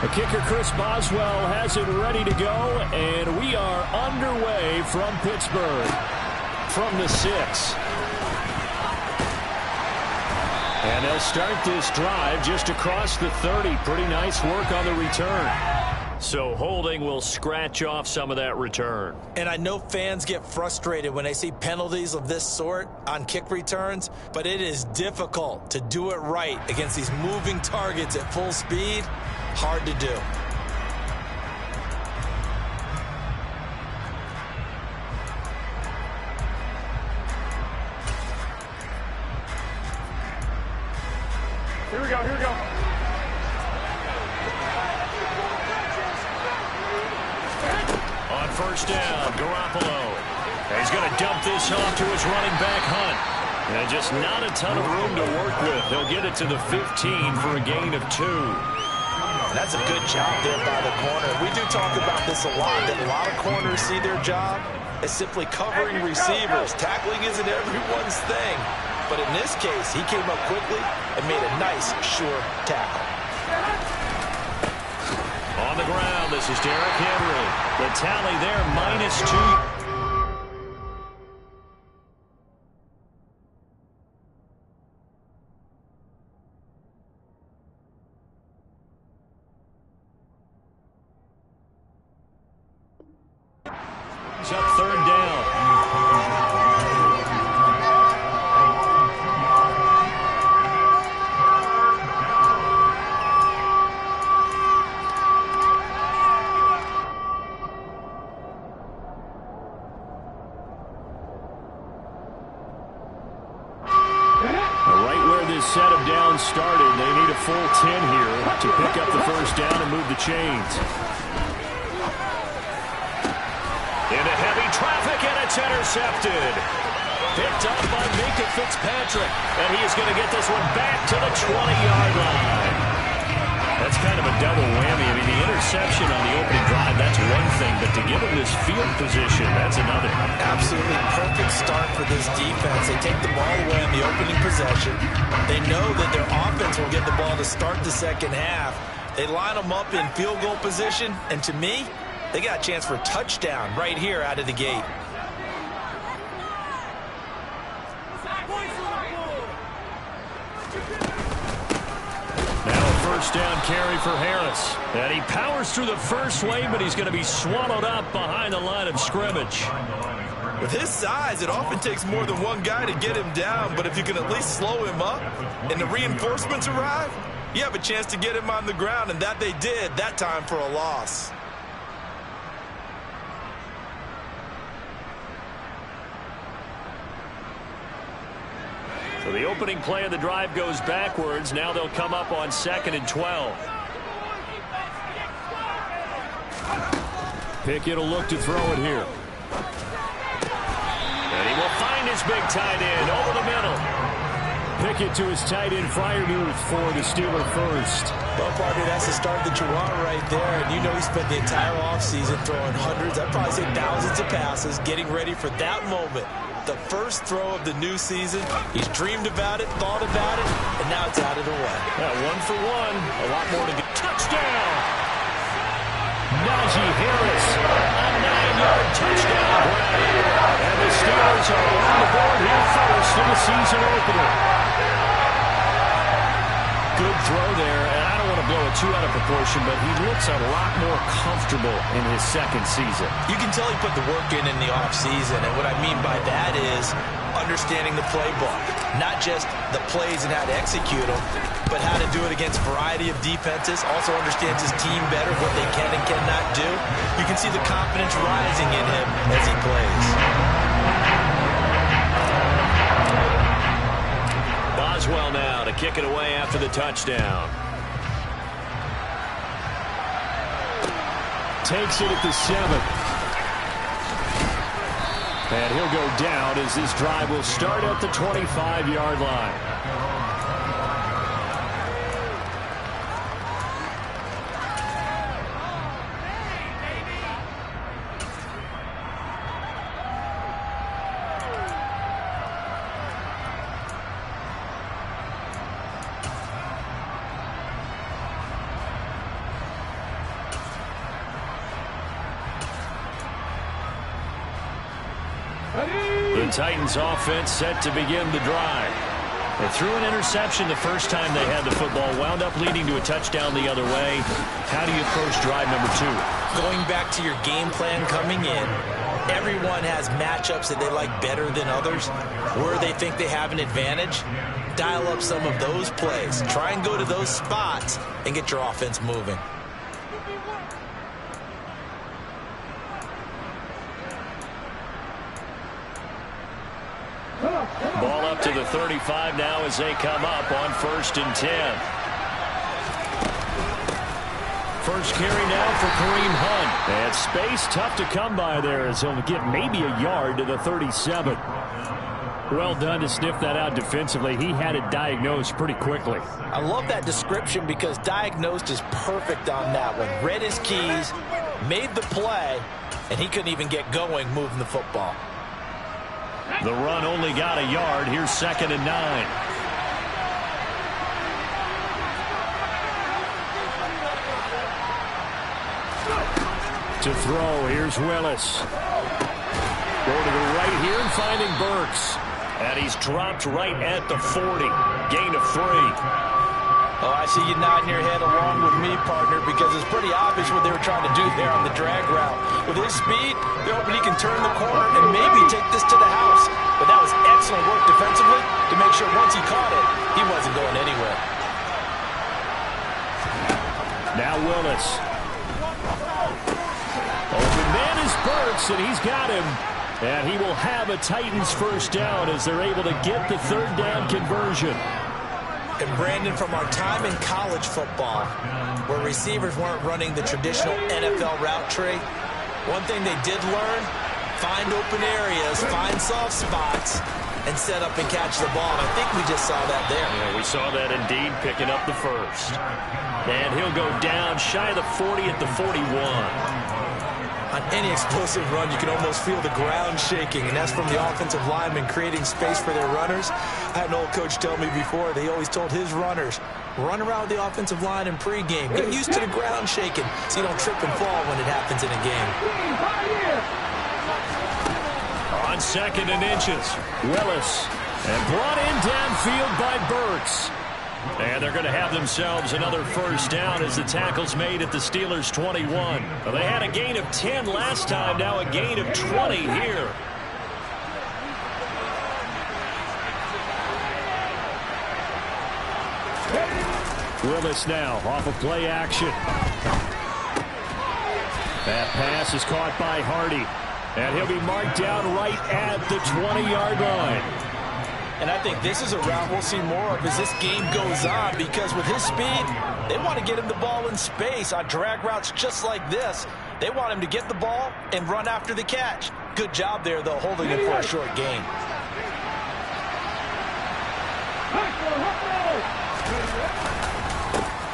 The kicker, Chris Boswell, has it ready to go, and we are underway from Pittsburgh. From the 6. And they'll start this drive just across the 30. Pretty nice work on the return. So holding will scratch off some of that return. And I know fans get frustrated when they see penalties of this sort on kick returns, but it is difficult to do it right against these moving targets at full speed. Hard to do. Here we go, here we go. On first down, Garoppolo. He's going to dump this off to his running back, Hunt. And just not a ton of room to work with. He'll get it to the 15 for a gain of 2. That's a good job there by the corner. We do talk about this a lot, that a lot of corners see their job as simply covering receivers. Tackling isn't everyone's thing. But in this case, he came up quickly and made a nice, sure tackle. On the ground, this is Derrick Henry. The tally there, -2. It's up third down. Right where this set of downs started, they need a full 10 here to pick up the first down and move the chains. Into heavy traffic, and it's intercepted. Picked up by Minka Fitzpatrick, and he is going to get this one back to the 20-yard line. That's kind of a double whammy. I mean, the interception on the opening drive, that's one thing, but to give him this field position, that's another. Absolutely perfect start for this defense. They take the ball away in the opening possession. They know that their offense will get the ball to start the second half. They line them up in field goal position, and to me, they got a chance for a touchdown right here out of the gate. Now a first down carry for Harris. And he powers through the first wave, but he's going to be swallowed up behind the line of scrimmage. With his size, it often takes more than one guy to get him down, but if you can at least slow him up and the reinforcements arrive, you have a chance to get him on the ground, and that they did that time for a loss. So the opening play of the drive goes backwards. Now they'll come up on 2nd and 12. Pickett will look to throw it here. And he will find his big tight end over the middle. Pickett to his tight end, Freiermuth for the Steeler first. Well, partner, that's the start that you want right there. And you know he spent the entire offseason throwing hundreds, I'd probably say thousands of passes, getting ready for that moment. The first throw of the new season. He's dreamed about it, thought about it, and now it's out of the way. Yeah, 1 for 1. A lot more to get. Touchdown! Najee Harris, a 9-yard touchdown grab. And the Steelers are on the board here first in the season opener. Good throw there, and I don't want to blow it too out of proportion, but he looks a lot more comfortable in his second season. You can tell he put the work in the offseason, and what I mean by that is understanding the playbook. Not just the plays and how to execute them, but how to do it against a variety of defenses. Also understands his team better, what they can and cannot do. You can see the confidence rising in him as he plays. Boswell now to kick it away after the touchdown. Takes it at the 7. And he'll go down as this drive will start at the 25-yard line. And Titans offense set to begin the drive. They threw an interception the first time they had the football, wound up leading to a touchdown the other way. How do you approach drive number 2? Going back to your game plan coming in, everyone has matchups that they like better than others. Where they think they have an advantage, dial up some of those plays. Try and go to those spots and get your offense moving. Ball up to the 35 now as they come up on 1st and 10. First carry now for Kareem Hunt. And space tough to come by there as he'll get maybe a yard to the 37. Well done to sniff that out defensively. He had it diagnosed pretty quickly. I love that description because diagnosed is perfect on that one. Read his keys, made the play, and he couldn't even get going moving the football. The run only got a yard. Here's 2nd and 9. To throw, here's Willis. Go to the right here and finding Burks. And he's dropped right at the 40. Gain of 3. Oh, I see you nodding your head along with me, partner, because it's pretty obvious what they were trying to do there on the drag route. With his speed, they're hoping he can turn the corner and maybe take this to the house. But that was excellent work defensively to make sure once he caught it, he wasn't going anywhere. Now Willis. Open man is Burks, and he's got him. And he will have a Titans first down as they're able to get the 3rd down conversion. And Brandon, from our time in college football, where receivers weren't running the traditional NFL route tree, one thing they did learn, find open areas, find soft spots, and set up and catch the ball. And I think we just saw that there. Yeah, we saw that indeed, picking up the first. And he'll go down shy of the 40 at the 41. On any explosive run, you can almost feel the ground shaking, and that's from the offensive linemen creating space for their runners. I had an old coach tell me before, they always told his runners, run around the offensive line in pregame. Get used to the ground shaking so you don't trip and fall when it happens in a game. On 2nd and inches, Willis. And brought in downfield by Burks. And they're going to have themselves another first down as the tackle's made at the Steelers' 21. Well, they had a gain of 10 last time, now a gain of 20 here. Willis now off of play action. That pass is caught by Hardy. And he'll be marked down right at the 20-yard line. And I think this is a route we'll see more of as this game goes on, because with his speed, they want to get him the ball in space on drag routes just like this. They want him to get the ball and run after the catch. Good job there, though, holding it for a short gain.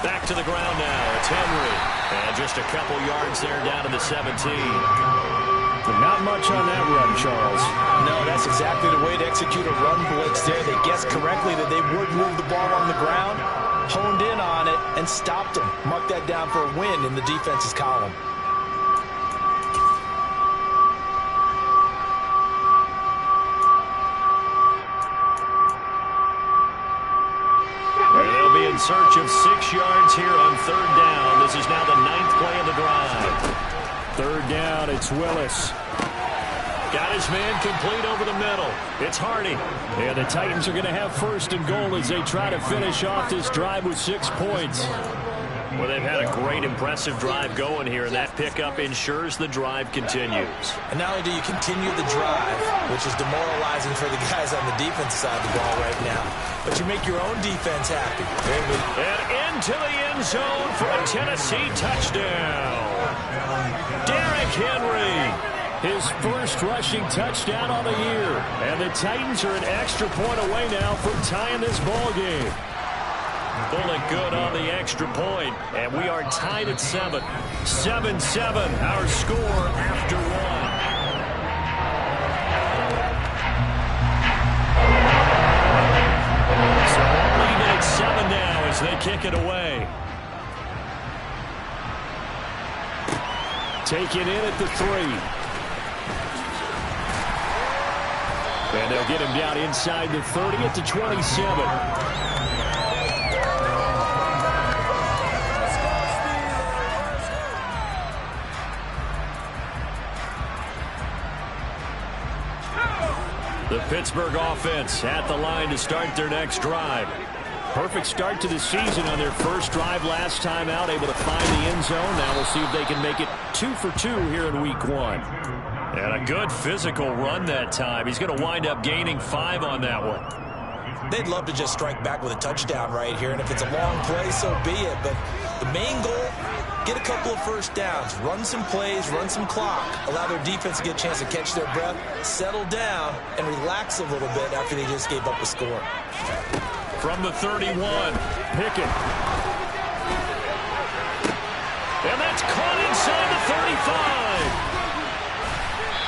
Back to the ground now. It's Henry. And just a couple yards there down to the 17. Not much on that run, Charles. No, that's exactly the way to execute a run blitz there. They guessed correctly that they would move the ball on the ground, honed in on it, and stopped them. Mark that down for a win in the defense's column. They'll be in search of 6 yards here on 3rd down. This is now the 9th play of the drive. 3rd down, it's Willis. Got his man complete over the middle. It's Hardy. And the Titans are going to have 1st and goal as they try to finish off this drive with 6 points. Well, they've had a great, impressive drive going here, and that pickup ensures the drive continues. And not only do you continue the drive, which is demoralizing for the guys on the defensive side of the ball right now, but you make your own defense happy. And into the end zone for a Tennessee touchdown. Derrick Henry. His first rushing touchdown on the year. And the Titans are an extra point away now from tying this ball game. Pulling good on the extra point. And we are tied at 7. 7-7, our score after 1. So leaving at 7 now as they kick it away. Take it in at the 3. And they'll get him down inside the 30 at the 27. The Pittsburgh offense at the line to start their next drive. Perfect start to the season on their first drive last time out, able to find the end zone. Now we'll see if they can make it 2 for 2 here in week 1. And a good physical run that time. He's going to wind up gaining 5 on that one. They'd love to just strike back with a touchdown right here, and if it's a long play, so be it. But the main goal, get a couple of first downs, run some plays, run some clock, allow their defense to get a chance to catch their breath, settle down, and relax a little bit after they just gave up the score. From the 31, Pickett. And that's caught inside the 35.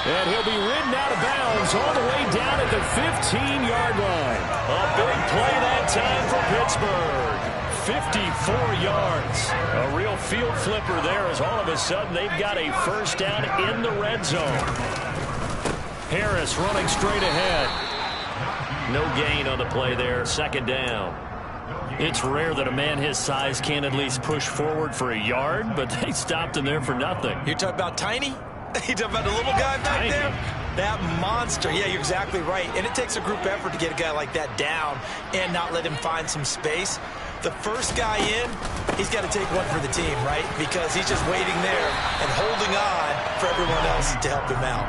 And he'll be ridden out of bounds all the way down at the 15-yard line. A big play that time for Pittsburgh. 54 yards. A real field flipper there as all of a sudden they've got a first down in the red zone. Harris running straight ahead. No gain on the play there. Second down. It's rare that a man his size can't at least push forward for a yard, but they stopped him there for nothing. You're talking about tiny? You talking about the little guy back there? That monster. Yeah, you're exactly right. And it takes a group effort to get a guy like that down and not let him find some space. The first guy in, he's got to take one for the team, right? Because he's just waiting there and holding on for everyone else to help him out.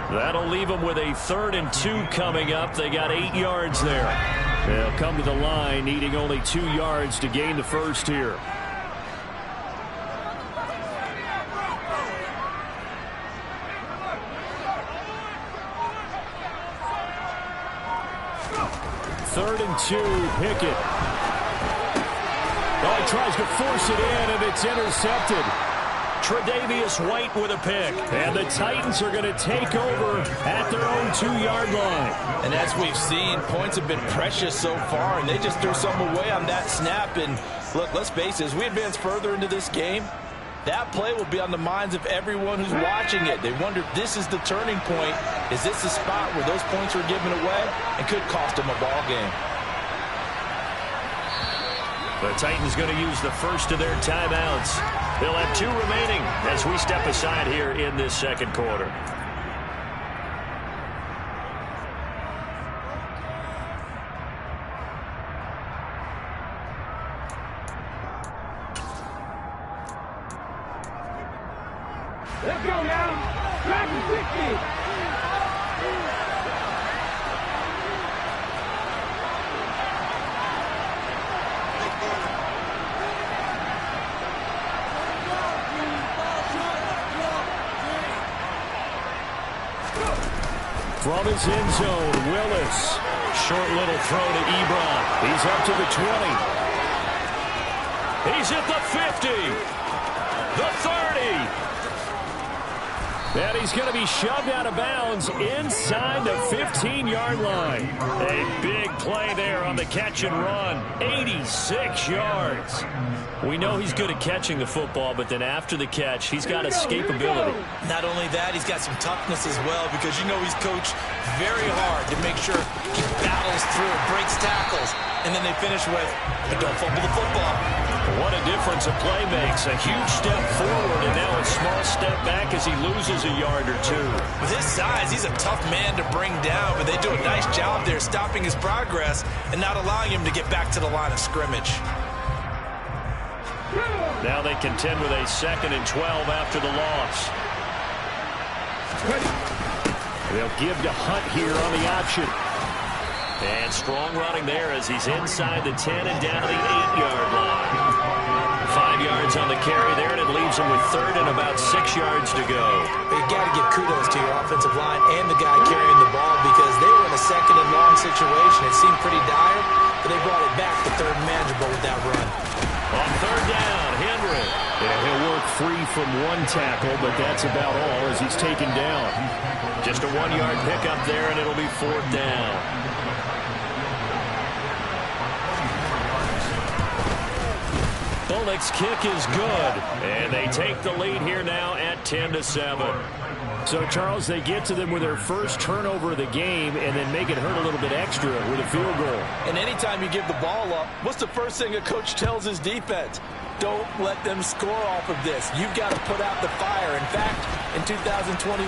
That'll leave them with a 3rd and 2 coming up. They got 8 yards there. They'll come to the line needing only 2 yards to gain the first here. Third and 2, Pickett. Oh, he tries to force it in, and it's intercepted. Tre'Davious White with a pick. And the Titans are going to take over at their own 2-yard line. And as we've seen, points have been precious so far, and they just threw some away on that snap. And look, let's face it, as we advance further into this game, that play will be on the minds of everyone who's watching it. They wonder if this is the turning point. Is this the spot where those points are given away and could cost them a ball game? The Titans going to use the first of their timeouts. They'll have 2 remaining as we step aside here in this second quarter. Let's go now. Back to 60. From his end zone, Willis. Short little throw to Ebron. He's up to the 20. He's at the 50. The 30. And he's going to be shoved out of bounds inside the 15-yard line. A big play there on the catch and run. 86 yards. We know he's good at catching the football, but then after the catch, he's got escapability. Not only that, he's got some toughness as well, because you know he's coached very hard to make sure he battles through, breaks tackles, and then they finish with, don't fumble the football. What a difference a play makes. A huge step forward and now a small step back as he loses a yard or 2. With his size, he's a tough man to bring down, but they do a nice job there stopping his progress and not allowing him to get back to the line of scrimmage. Now they contend with a 2nd and 12 after the loss. They'll give to Hunt here on the option. And strong running there as he's inside the 10 and down to the 8-yard line. 5 yards on the carry there, and it leaves him with 3rd and about 6 yards to go. You got to give kudos to your offensive line and the guy carrying the ball, because they were in a 2nd and long situation. It seemed pretty dire, but they brought it back to 3rd and manageable with that run. On 3rd down, Henry. Yeah, he'll work free from 1 tackle, but that's about all as he's taken down. Just a 1-yard pickup there, and it'll be 4th down. Bullock's kick is good, and they take the lead here now at 10-7. So, Charles, they get to them with their first turnover of the game and then make it hurt a little bit extra with a field goal. And anytime you give the ball up, what's the first thing a coach tells his defense? Don't let them score off of this. You've got to put out the fire. In fact, in 2021,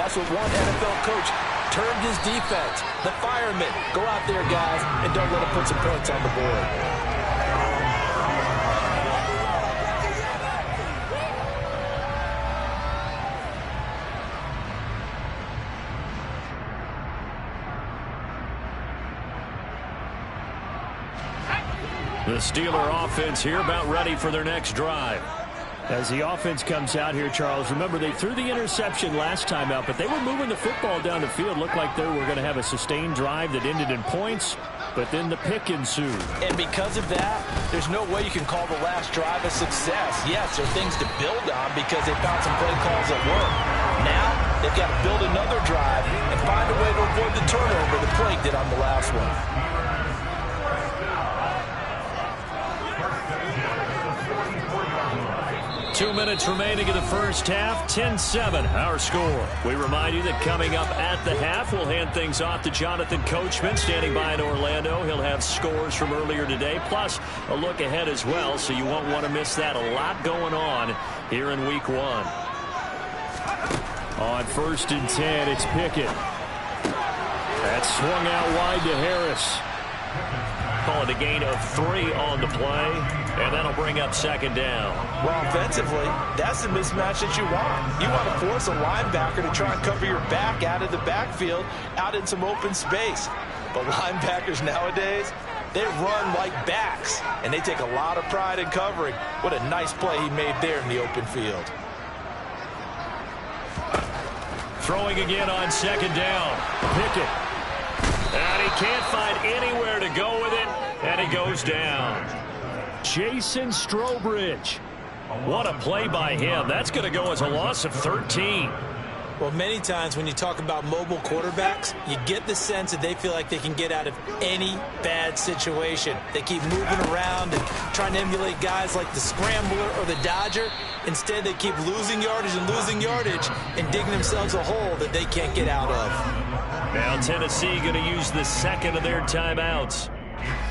that's what one NFL coach termed his defense. The firemen. Go out there, guys, and don't let them put some points on the board. The Steeler offense here about ready for their next drive. As the offense comes out here, Charles, remember they threw the interception last time out, but they were moving the football down the field. Looked like they were going to have a sustained drive that ended in points, but then the pick ensued. And because of that, there's no way you can call the last drive a success. Yes, there are things to build on because they found some play calls that work. Now, they've got to build another drive and find a way to avoid the turnover the Plague did on the last one. 2 minutes remaining in the first half, 10-7, our score. We remind you that coming up at the half, we'll hand things off to Jonathan Coachman, standing by in Orlando. He'll have scores from earlier today, plus a look ahead as well, so you won't want to miss that. A lot going on here in Week 1. On 1st and 10, it's Pickett. That's swung out wide to Harris. Call it a gain of 3 on the play, and that'll bring up 2nd down. Well, offensively, that's the mismatch that you want. You want to force a linebacker to try and cover your back out of the backfield, out in some open space. But linebackers nowadays, they run like backs, and they take a lot of pride in covering. What a nice play he made there in the open field. Throwing again on 2nd down. Pickett. And he can't find anywhere to go with it, and he goes down. Jason Strobridge. What a play by him. That's going to go as a loss of 13. Well, many times when you talk about mobile quarterbacks, you get the sense that they feel like they can get out of any bad situation. They keep moving around and trying to emulate guys like the Scrambler or the Dodger. Instead, they keep losing yardage and digging themselves a hole that they can't get out of. Now Tennessee going to use the second of their timeouts,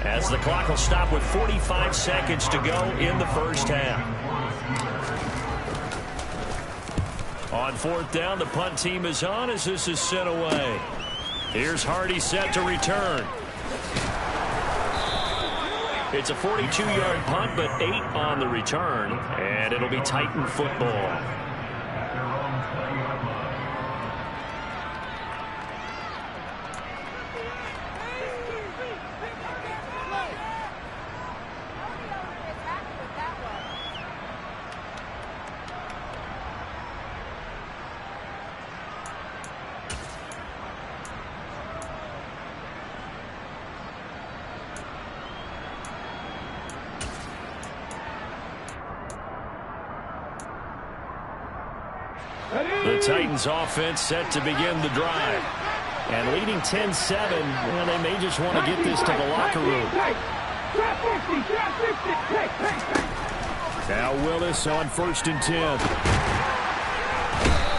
as the clock will stop with 45 seconds to go in the first half. On 4th down, the punt team is on as this is sent away. Here's Hardy set to return. It's a 42-yard punt, but 8 on the return, and it'll be Titan football. The Titans offense set to begin the drive. And leading 10-7, well, they may just want to get this to the locker room. Now Willis on 1st and 10.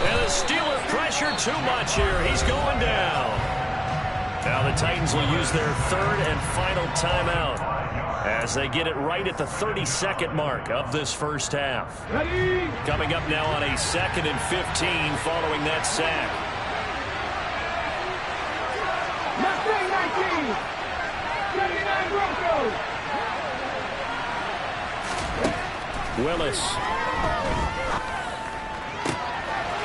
And the Steelers pressure too much here. He's going down. Now the Titans will use their 3rd and final timeout as they get it right at the 32nd mark of this first half. Ready? Coming up now on a 2nd and 15 following that sack. Mustang 19. 79 Broncos. Willis.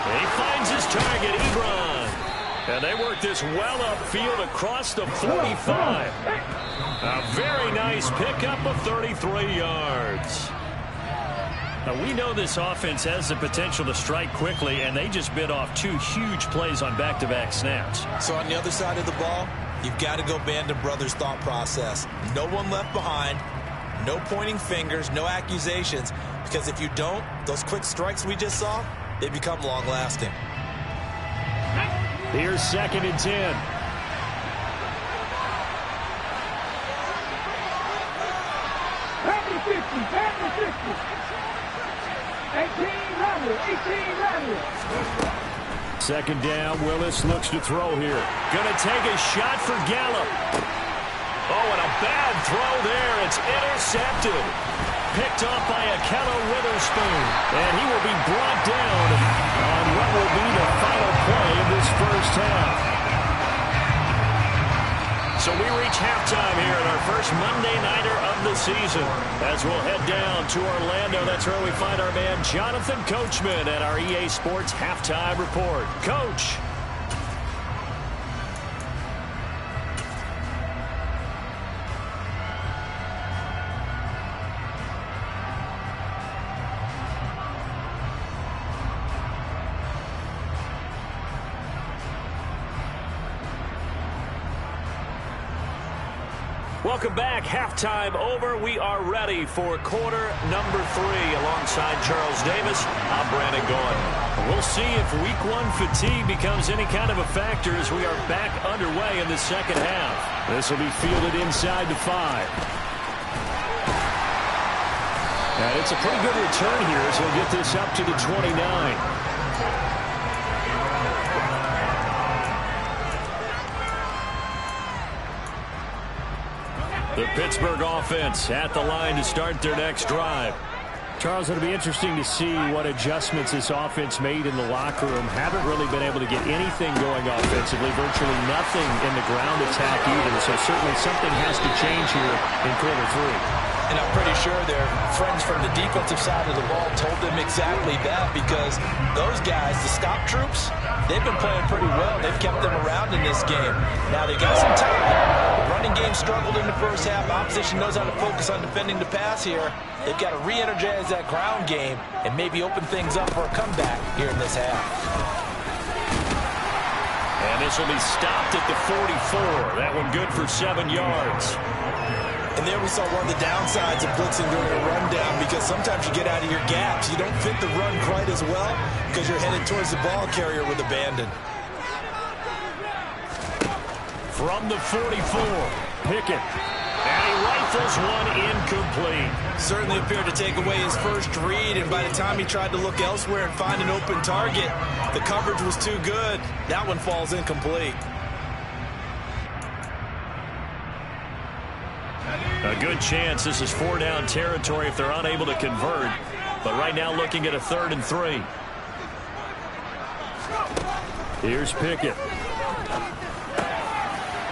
He finds his target, Ebron. And they work this well upfield across the 45. A very nice pickup of 33 yards. Now, we know this offense has the potential to strike quickly, and they just bit off 2 huge plays on back-to-back snaps. So on the other side of the ball, you've got to go Band of Brothers thought process. No one left behind, no pointing fingers, no accusations, because if you don't, those quick strikes we just saw, they become long-lasting. Here's 2nd and 10. Pass the 50. 18 runner. Second down, Willis looks to throw here. Gonna take a shot for Gallup. Oh, and a bad throw there. It's intercepted. Picked off by Akello Witherspoon. And he will be brought down on what will be the final play of this first half. So we reach halftime here in our first Monday Nighter of the season. As we'll head down to Orlando, that's where we find our man Jonathan Coachman at our EA Sports Halftime Report. Coach. Welcome back. Halftime over. We are ready for quarter number 3. Alongside Charles Davis, I'm Brandon Gaudin. We'll see if week 1 fatigue becomes any kind of a factor as we are back underway in the second half. This will be fielded inside the 5. And it's a pretty good return here as he'll get this up to the 29. The Pittsburgh offense at the line to start their next drive. Charles, it'll be interesting to see what adjustments this offense made in the locker room. Haven't really been able to get anything going offensively, virtually nothing in the ground attack either. So certainly something has to change here in quarter 3. And I'm pretty sure their friends from the defensive side of the ball told them exactly that, because those guys, the stop troops, they've been playing pretty well. They've kept them around in this game. Now they got some time. The running game struggled in the first half. Opposition knows how to focus on defending the pass here. They've got to re-energize that ground game and maybe open things up for a comeback here in this half. And this will be stopped at the 44. That one good for 7 yards. And there we saw one of the downsides of blitzing during a rundown, because sometimes you get out of your gaps. You don't fit the run quite as well because you're headed towards the ball carrier with abandon. From the 44, Pickett. And he rifles one incomplete. Certainly appeared to take away his first read, and by the time he tried to look elsewhere and find an open target, the coverage was too good. That one falls incomplete. A good chance this is 4-down territory if they're unable to convert. But right now looking at a 3rd and 3. Here's Pickett.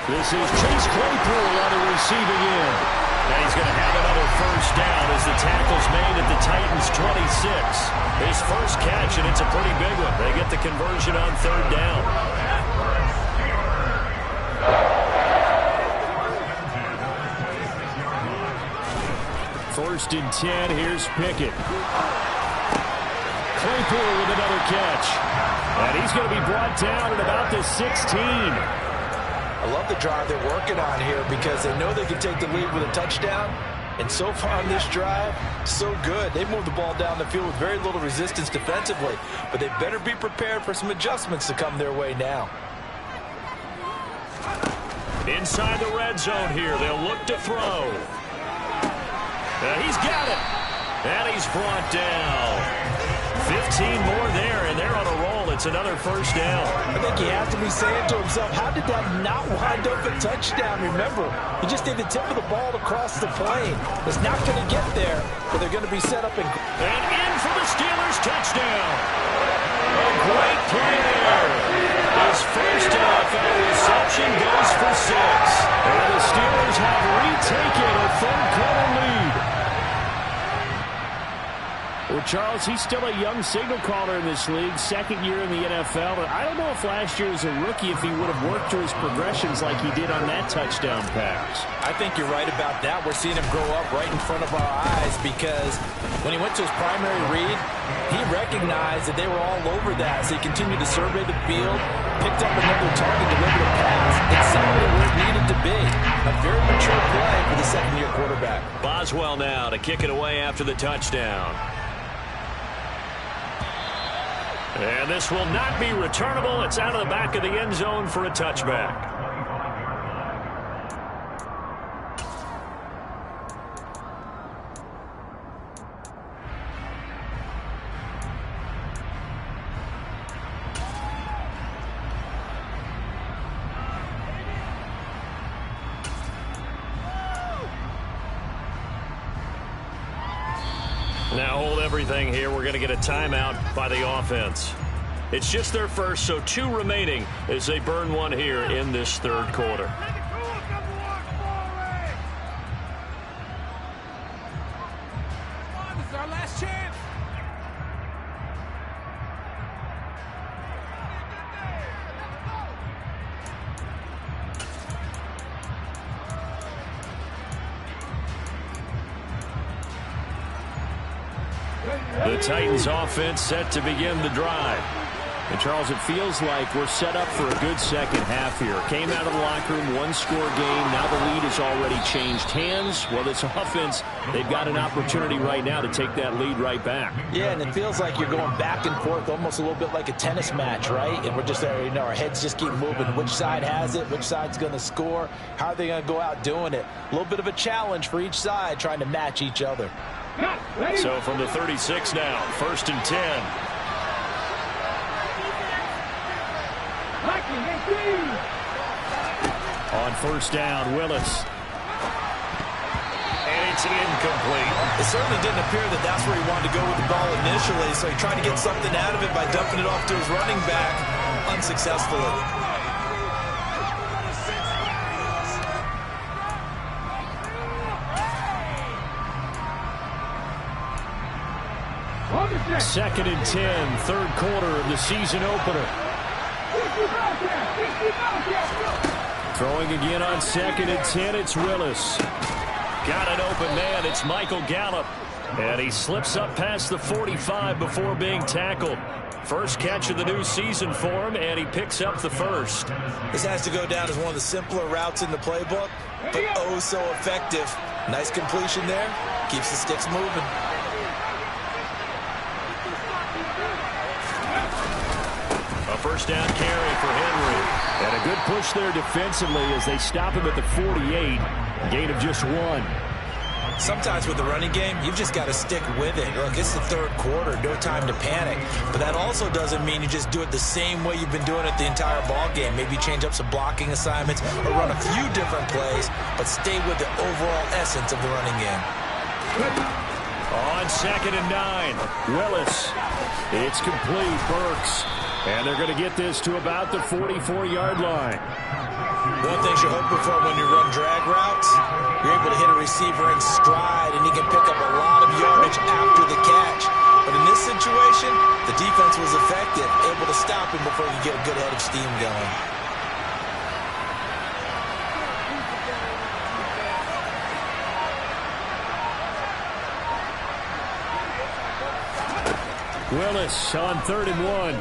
This is Chase Claypool on the receiving end. And he's going to have another first down as the tackle's made at the Titans' 26. His first catch, and it's a pretty big one. They get the conversion on 3rd down. First and 10, here's Pickett. Claypool with another catch. And he's going to be brought down at about the 16. I love the drive they're working on here, because they know they can take the lead with a touchdown. And so far on this drive, so good. They moved the ball down the field with very little resistance defensively. But they better be prepared for some adjustments to come their way now. Inside the red zone here, they'll look to throw. He's got it. And he's brought down. 15 more there, and they're on a roll. It's another first down. I think he has to be saying to himself, how did that not wind up a touchdown? Remember, he just did the tip of the ball across the plane. It's not going to get there, but they're going to be set up. And in for the Steelers touchdown. A great play there. His first NFL reception goes for 6. And the Steelers have retaken a 3rd-quarter lead. Well, Charles, he's still a young signal caller in this league, 2nd year in the NFL. But I don't know if last year as a rookie, if he would have worked through his progressions like he did on that touchdown pass. I think you're right about that. We're seeing him grow up right in front of our eyes, because when he went to his primary read, he recognized that they were all over that. So he continued to survey the field, picked up another target, delivered a pass. It sounded where it needed to be. A very mature play for the 2nd-year quarterback. Boswell now to kick it away after the touchdown. And this will not be returnable. It's out of the back of the end zone for a touchback. Now hold everything here. We're going to get a timeout by the offense. It's just their first, so 2 remaining as they burn one here in this third quarter. This is our last chance. The Titans offense set to begin the drive. And Charles, it feels like we're set up for a good second half here. Came out of the locker room, 1-score game. Now the lead has already changed hands. Well, this offense, they've got an opportunity right now to take that lead right back. Yeah, and it feels like you're going back and forth, almost a little bit like a tennis match, right? And we're just there, you know, our heads just keep moving. Which side has it? Which side's going to score? How are they going to go out doing it? A little bit of a challenge for each side, trying to match each other. So from the 36 now, 1st and 10. On 1st down, Willis. And it's incomplete. It certainly didn't appear that that's where he wanted to go with the ball initially, so he tried to get something out of it by dumping it off to his running back unsuccessfully. Second and 10, third quarter of the season opener. Throwing again on 2nd and 10, it's Willis. Got an open man, it's Michael Gallup. And he slips up past the 45 before being tackled. First catch of the new season for him, and he picks up the first. This has to go down as one of the simpler routes in the playbook, but oh so effective. Nice completion there, keeps the sticks moving. A first down carry for Henry. And a good push there defensively as they stop him at the 48. Gain of just 1. Sometimes with the running game, you've just got to stick with it. Look, it's the third quarter, no time to panic. But that also doesn't mean you just do it the same way you've been doing it the entire ball game. Maybe change up some blocking assignments or run a few different plays, but stay with the overall essence of the running game. On 2nd and 9, Willis. It's complete, Burks. And they're going to get this to about the 44-yard line. One thing you're hoping for when you run drag routes, you're able to hit a receiver in stride, and he can pick up a lot of yardage after the catch. But in this situation, the defense was effective, able to stop him before he could get a good head of steam going. Willis on 3rd and 1.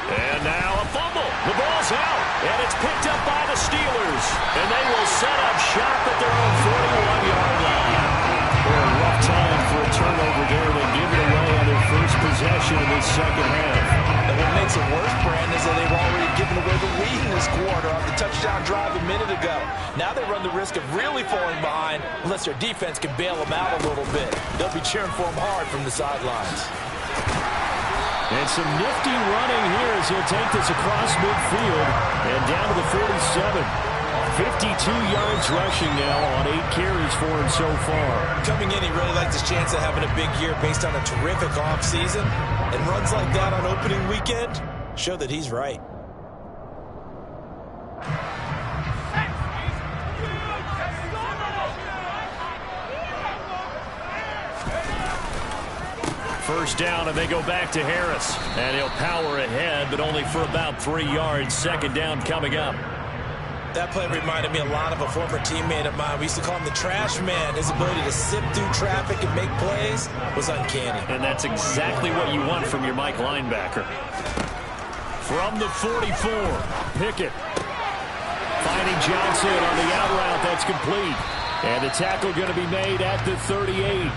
And now a fumble. The ball's out, and it's picked up by the Steelers. And they will set up shop at their own 41-yard line. A rough time for a turnover there. They give it away on their first possession in this second half. And what makes it worse, Brandon, is that they've already given away the lead in this quarter on the touchdown drive a minute ago. Now they run the risk of really falling behind unless their defense can bail them out a little bit. They'll be cheering for them hard from the sidelines. And some nifty running here as he'll take this across midfield and down to the 47. 52 yards rushing now on 8 carries for him so far. Coming in, he really liked his chance of having a big year based on a terrific offseason. And runs like that on opening weekend show that he's right. First down, and they go back to Harris. And he'll power ahead, but only for about 3 yards. Second down coming up. That play reminded me a lot of a former teammate of mine. We used to call him the trash man. His ability to sift through traffic and make plays was uncanny. And that's exactly what you want from your Mike linebacker. From the 44, Pickett. Finding Johnson on the out route. That's complete. And the tackle going to be made at the 38.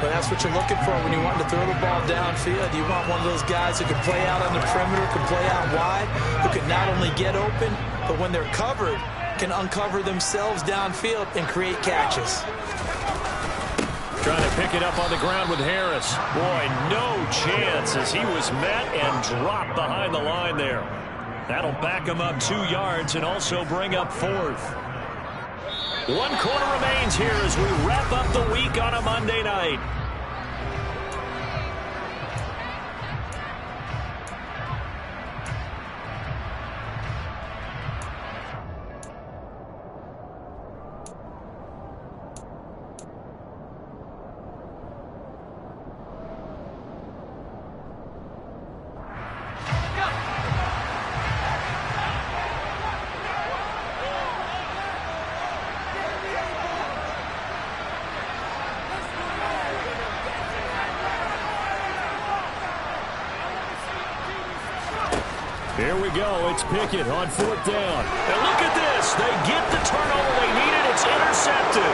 Well, that's what you're looking for when you want to throw the ball downfield. You want one of those guys who can play out on the perimeter, can play out wide, who can not only get open, but when they're covered, can uncover themselves downfield and create catches. Trying to pick it up on the ground with Harris. Boy, no chance as he was met and dropped behind the line there. That'll back him up 2 yards and also bring up 4th. 1 quarter remains here as we wrap up the week on a Monday night. Here we go. It's Pickett on 4th down. And look at this. They get the turnover they needed. It's intercepted.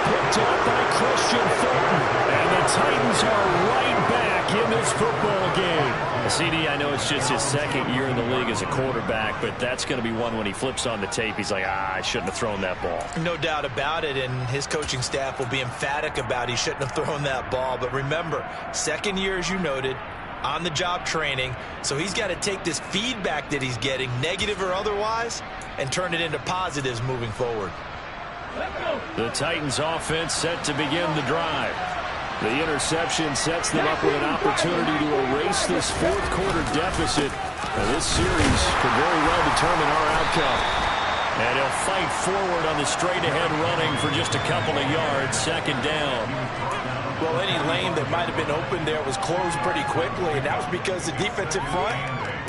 Picked up by Christian Fulton. And the Titans are right back in this football game. CD, I know it's just his 2nd year in the league as a quarterback, but that's going to be one when he flips on the tape. He's like, I shouldn't have thrown that ball. No doubt about it, and his coaching staff will be emphatic about he shouldn't have thrown that ball. But remember, 2nd year, as you noted, on-the-job training, so he's got to take this feedback that he's getting, negative or otherwise, and turn it into positives moving forward. The Titans offense set to begin the drive. The interception sets them up with an opportunity to erase this 4th quarter deficit. Now, this series could very well determine our outcome. And he'll fight forward on the straight-ahead running for just a couple of yards, 2nd down. Well, any lane that might have been open there was closed pretty quickly, and that was because the defensive front,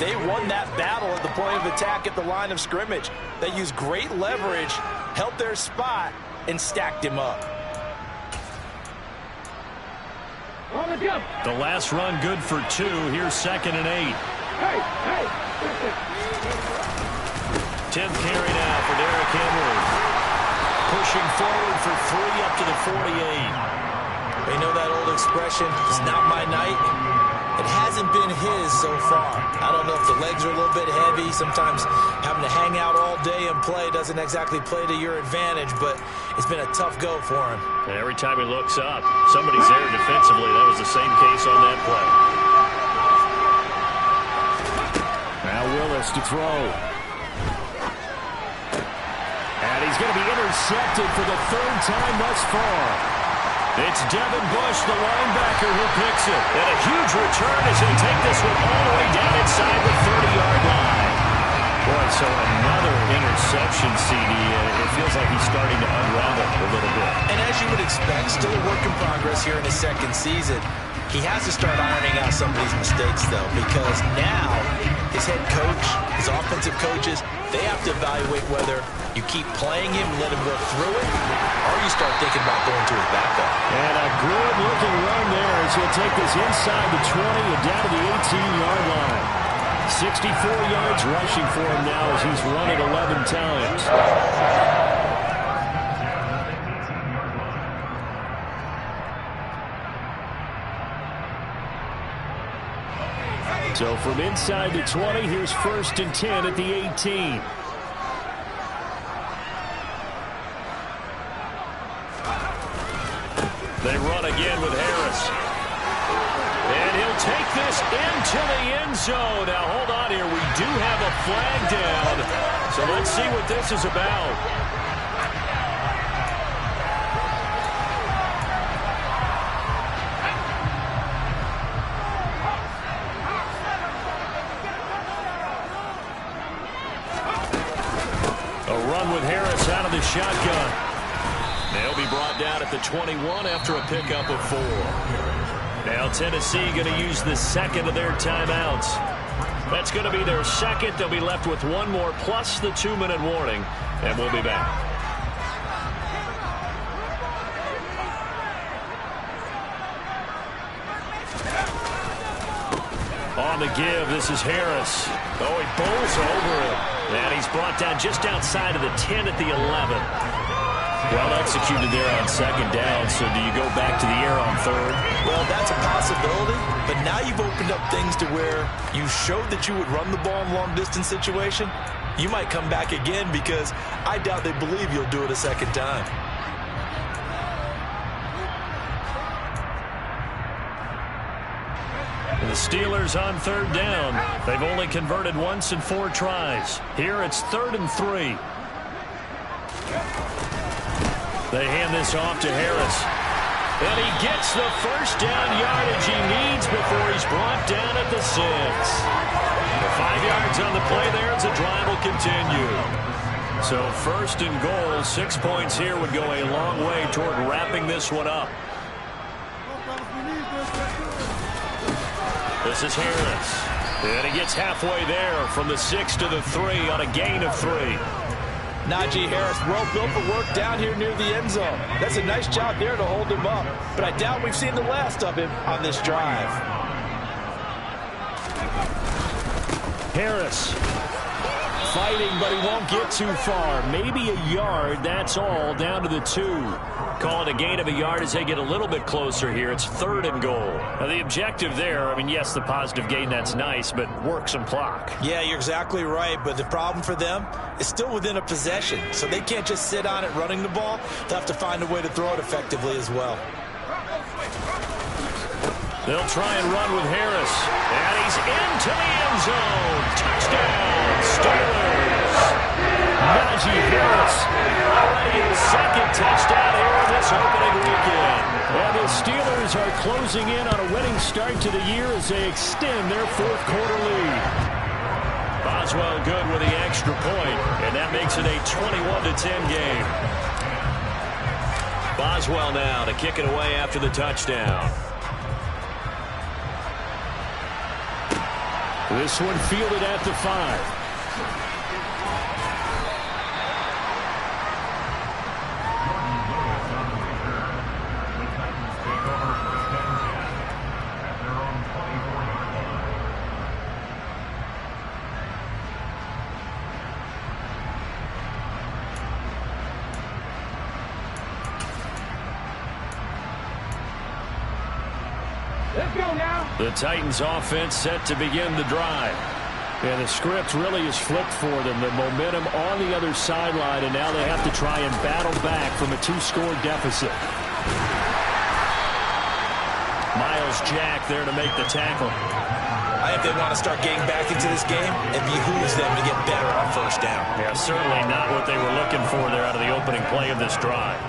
they won that battle at the point of attack at the line of scrimmage. They used great leverage, held their spot, and stacked him up. The last run good for 2. Here's 2nd and 8. 10th carry now for Derrick Henry. Pushing forward for 3 up to the 48. You know that old expression, it's not my night? It hasn't been his so far. I don't know if the legs are a little bit heavy. Sometimes having to hang out all day and play doesn't exactly play to your advantage, but it's been a tough go for him. And every time he looks up, somebody's there defensively. That was the same case on that play. Now Willis to throw. And he's going to be intercepted for the 3rd time thus far. It's Devin Bush, the linebacker, who picks it. And a huge return as he'll take this one all the way down inside the 30-yard line. Boy, so another interception, CD. It feels like he's starting to unravel a little bit. And as you would expect, still a work in progress here in his 2nd season. He has to start ironing out some of these mistakes, though, because now his head coach, his offensive coaches, they have to evaluate whether you keep playing him and let him go through it, or you start thinking about going to his backup. And a good-looking run there as he'll take this inside the 20 and down to the 18-yard line. 64 yards rushing for him now as he's run it 11 times. So from inside the 20, here's 1st and 10 at the 18. They run again with Harris. And he'll take this into the end zone. Now, hold on here. We do have a flag down. So let's see what this is about. Out of the shotgun. They'll be brought down at the 21 after a pickup of 4. Now Tennessee going to use the 2nd of their timeouts. That's going to be their 2nd. They'll be left with 1 more plus the 2-minute warning, and we'll be back. On the give, this is Harris. Oh, he bowls over him. And he's brought down just outside of the 10 at the 11. Well executed there on 2nd down, so do you go back to the air on 3rd? Well, that's a possibility, but now you've opened up things to where you showed that you would run the ball in long-distance situation. You might come back again because I doubt they believe you'll do it a 2nd time. The Steelers on 3rd down. They've only converted once in 4 tries. Here it's 3rd and 3. They hand this off to Harris. And he gets the first down yardage he needs before he's brought down at the 6. 5 yards on the play there as the drive will continue. So first and goal, 6 points here would go a long way toward wrapping this one up. This is Harris. And he gets halfway there from the 6 to the 3 on a gain of 3. Najee Harris, well built for work down here near the end zone. That's a nice job there to hold him up. But I doubt we've seen the last of him on this drive. Harris fighting, but he won't get too far. Maybe a yard, that's all, down to the 2. Call it a gain of a yard as they get a little bit closer here. It's 3rd and goal. Now, the objective there, I mean, yes, the positive gain, that's nice, but work some clock. Yeah, you're exactly right, but the problem for them is still within a possession, so they can't just sit on it running the ball. They'll have to find a way to throw it effectively as well. They'll try and run with Harris, and he's into the end zone. Touchdown, Steelers. Najee Harris already his 2nd touchdown here in this opening weekend. And the Steelers are closing in on a winning start to the year as they extend their 4th quarter lead. Boswell good with the extra point, and that makes it a 21-10 game. Boswell now to kick it away after the touchdown. This one fielded at the 5. The Titans offense set to begin the drive. And the script really is flipped for them. The momentum on the other sideline, and now they have to try and battle back from a 2-score deficit. Miles Jack there to make the tackle. I think they want to start getting back into this game. It behooves them to get better on 1st down. Yeah, certainly not what they were looking for there out of the opening play of this drive.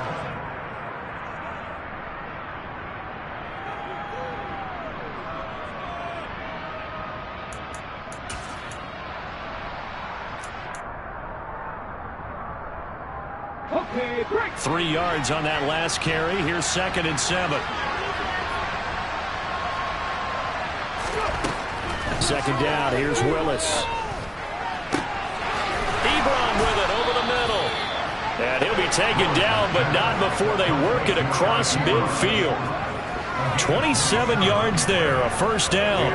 Okay, break. 3 yards on that last carry. Here's 2nd and 7. 2nd down. Here's Willis. Ebron with it over the middle. And he'll be taken down, but not before they work it across midfield. 27 yards there, a 1st down.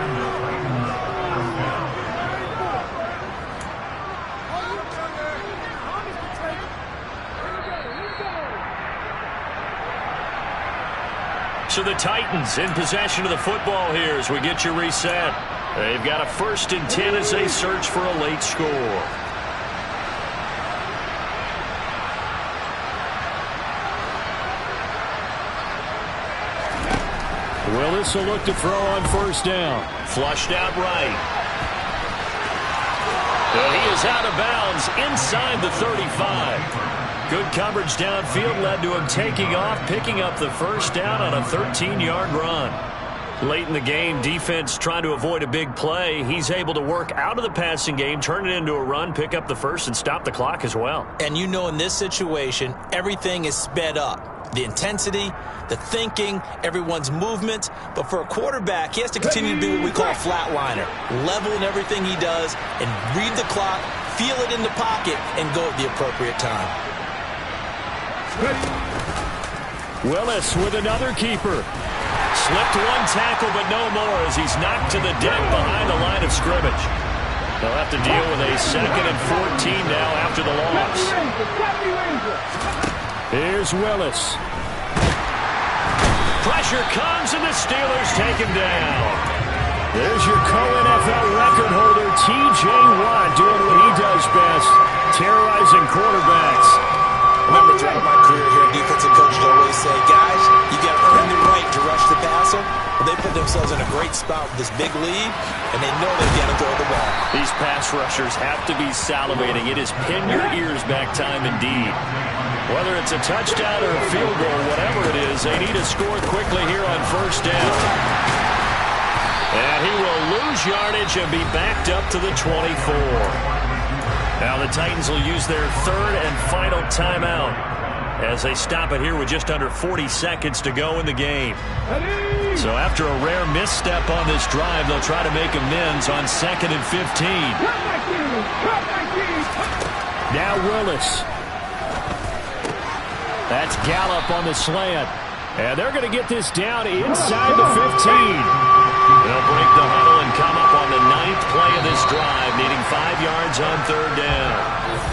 So the Titans in possession of the football here as we get you reset. They've got a 1st and 10 as they search for a late score. Willis will look to throw on 1st down. Flushed out right. And he is out of bounds inside the 35. Good coverage downfield led to him taking off, picking up the 1st down on a 13-yard run. Late in the game, defense trying to avoid a big play. He's able to work out of the passing game, turn it into a run, pick up the 1st, and stop the clock as well. And you know in this situation, everything is sped up. The intensity, the thinking, everyone's movement. But for a quarterback, he has to continue to be what we call a flatliner. Level in everything he does and read the clock, feel it in the pocket, and go at the appropriate time. Willis with another keeper. Slipped one tackle, but no more as he's knocked to the deck behind the line of scrimmage. They'll have to deal with a 2nd and 14 now after the loss. Here's Willis. Pressure comes, and the Steelers take him down. There's your co-NFL record holder, T.J. Watt, doing what he does best, terrorizing quarterbacks. Remember, throughout my career here, defensive coaches always say, guys, you got to earn the right to rush the passer. But they put themselves in a great spot with this big lead, and they know they've got to throw the ball. These pass rushers have to be salivating. It is pin your ears back time indeed. Whether it's a touchdown or a field goal, whatever it is, they need to score quickly here on first down. And he will lose yardage and be backed up to the 24. Now the Titans will use their third and final timeout as they stop it here with just under 40 seconds to go in the game. So after a rare misstep on this drive, they'll try to make amends on 2nd and 15. Now Willis. That's Gallup on the slant. And they're going to get this down inside the 15. They'll break the huddle and come up on the 9th play of this drive, needing 5 yards on third down.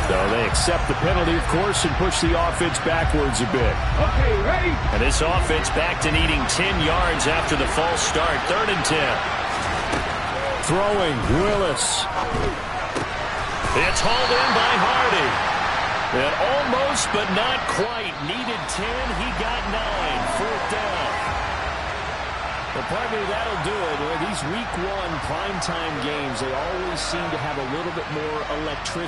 So they accept the penalty, of course, and push the offense backwards a bit. Okay, ready? And this offense back to needing 10 yards after the false start. 3rd and 10. Throwing, Willis. It's hauled in by Hardy. And almost, but not quite. Needed 10. He got 9. 4th down. Well, partly that'll do it. These week 1 primetime games, they always seem to have a little bit more electricity.